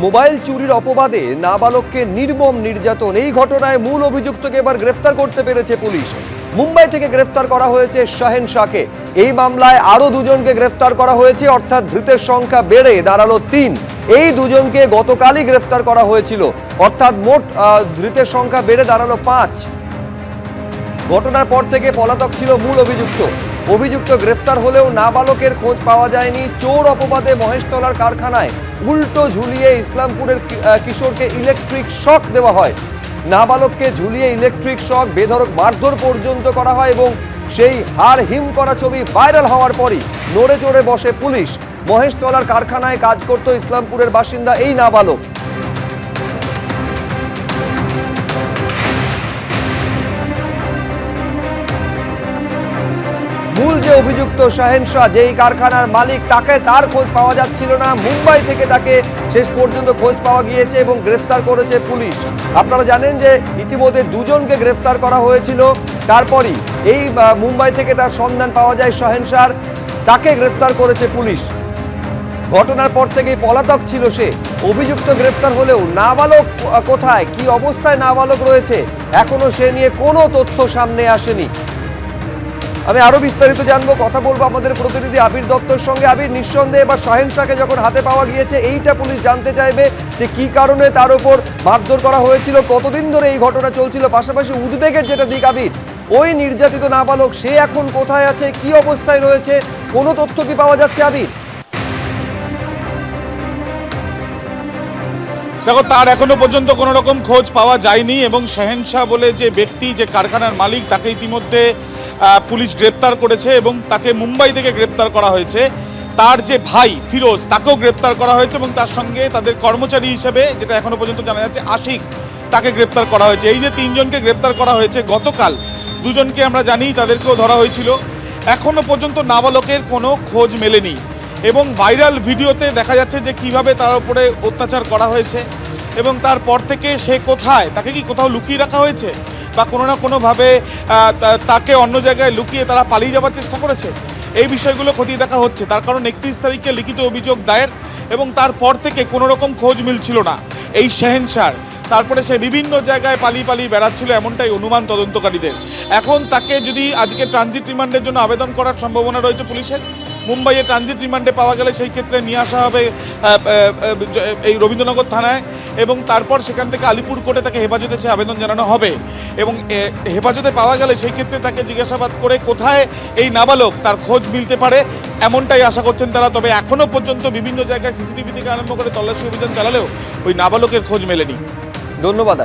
Mobile চুরির অপবাদে নাবালককে নির্মম নির্যাতন, এই ঘটনায় মূল অভিযুক্তকে এবার গ্রেফতার করতে পেরেছে পুলিশ। মুম্বাই থেকে গ্রেফতার করা হয়েছে শাহেন শাহকে। এই মামলায় আরো দুজনকে গ্রেফতার করা হয়েছে, অর্থাৎ ধৃতের সংখ্যা বেড়ে দাঁড়ালো ৩। এই দুজনকে গতকালই গ্রেফতার করা হয়েছিল, অর্থাৎ মোট ধৃতের সংখ্যা বেড়ে দাঁড়ালো ৫। ঘটনার পর থেকে পলাতক ছিল মূল অভিযুক্ত। অভিযুক্ত গ্রেফতার হলেও নাবালকের খোঁজ পাওয়া যায়নি। চোর অপবাদে মহেশতলার কারখানায় উল্টো ঝুলিয়ে ইসলামপুরের কিশোরকে ইলেকট্রিক শক দেওয়া হয়। নাবালককে ঝুলিয়ে ইলেকট্রিক শক, বেধড়ক মারধর পর্যন্ত করা হয় এবং সেই হাড় হিম করা ছবি ভাইরাল হওয়ার পরই নড়ে চড়ে বসে পুলিশ। মহেশতলার কারখানায় কাজ করত ইসলামপুরের বাসিন্দা এই নাবালক। মূল যে অভিযুক্ত শাহেন শাহ, যেই কারখানার মালিক, তার খোঁজ পাওয়া যাচ্ছিল না। মুম্বাই থেকে তাকে শেষ পর্যন্ত খোঁজ পাওয়া গিয়েছে এবং গ্রেফতার করেছে পুলিশ। আপনারা জানেন যে ইতিমধ্যে দুজনকে গ্রেফতার করা হয়েছিল, তারপরই এই মুম্বাই থেকে তার সন্ধান পাওয়া যায় শাহেন শাহ, তাকে গ্রেফতার করেছে পুলিশ। ঘটনার পর থেকেই পলাতক ছিল সে। অভিযুক্ত গ্রেফতার হলেও নাবালক কোথায়, কি অবস্থায় নাবালক রয়েছে, এখনো সে নিয়ে কোনো তথ্য সামনে আসেনি। আমি আরো বিস্তারিত জানবো, কথা বলবো আমাদের প্রতিনিধি আবির দত্তর সঙ্গে। আবির, নিঃসন্দেহে এবার শাহেন শাহকে যখন হাতে পাওয়া গিয়েছে, এইটা পুলিশ জানতে চাইবে যে কি কারণে তার উপর মারধর করা হয়েছিল, কতদিন ধরে এই ঘটনা চলছিল। পাশাপাশি উদ্বেগের যেটা দিক আবির, ওই নির্যাতিত নাবালক সে এখন কোথায় আছে, কি অবস্থায় রয়েছে, কোনো তথ্য কি পাওয়া যাচ্ছে আবির? দেখো, তার এখনো পর্যন্ত কোনো রকম খোঁজ পাওয়া যায়নি এবং শাহেন শাহ বলে যে ব্যক্তি, যে কারখানার মালিক, তাকে ইতিমধ্যে পুলিশ গ্রেপ্তার করেছে এবং তাকে মুম্বাই থেকে গ্রেপ্তার করা হয়েছে। তার যে ভাই ফিরোজ, তাকেও গ্রেপ্তার করা হয়েছে এবং তার সঙ্গে তাদের কর্মচারী হিসেবে, যেটা এখনো পর্যন্ত জানা যাচ্ছে, আশিক, তাকে গ্রেপ্তার করা হয়েছে। এই যে তিনজনকে গ্রেপ্তার করা হয়েছে, গতকাল দুজনকে আমরা জানি তাদেরকেও ধরা হয়েছিল। এখনো পর্যন্ত নাবালকের কোনো খোঁজ মেলেনি এবং ভাইরাল ভিডিওতে দেখা যাচ্ছে যে কিভাবে তার উপরে অত্যাচার করা হয়েছে এবং তারপর থেকে সে কোথায়, তাকে কি কোথাও লুকিয়ে রাখা হয়েছে বা কোনো না কোনোভাবে তাকে অন্য জায়গায় লুকিয়ে তারা পালিয়ে যাওয়ার চেষ্টা করেছে, এই বিষয়গুলো খতিয়ে দেখা হচ্ছে। তার কারণ 31 তারিখে লিখিত অভিযোগ দায়ের এবং তারপর থেকে কোনো রকম খোঁজ মিলছিল না এই শাহেন শাহর। তারপরে সে বিভিন্ন জায়গায় পালিয়ে বেড়াচ্ছিল, এমনটাই অনুমান তদন্তকারীদের। এখন তাকে যদি আজকে ট্রানজিট রিমান্ডের জন্য আবেদন করার সম্ভাবনা রয়েছে পুলিশের। মুম্বাইয়ে ট্রানজিট রিমান্ডে পাওয়া গেলে সেই ক্ষেত্রে নিয়ে আসা হবে এই রবীন্দ্রনগর থানায় এবং তারপর সেখান থেকে আলিপুর কোর্টে তাকে হেফাজতে চেয়ে আবেদন জানানো হবে এবং হেফাজতে পাওয়া গেলে সেই ক্ষেত্রে তাকে জিজ্ঞাসাবাদ করে কোথায় এই নাবালক, তার খোঁজ মিলতে পারে, এমনটাই আশা করছেন তারা। তবে এখনও পর্যন্ত বিভিন্ন জায়গায় সিসিটিভি থেকে আরম্ভ করে তল্লাশি অভিযান চালালেও ওই নাবালকের খোঁজ মেলেনি। ধন্যবাদ।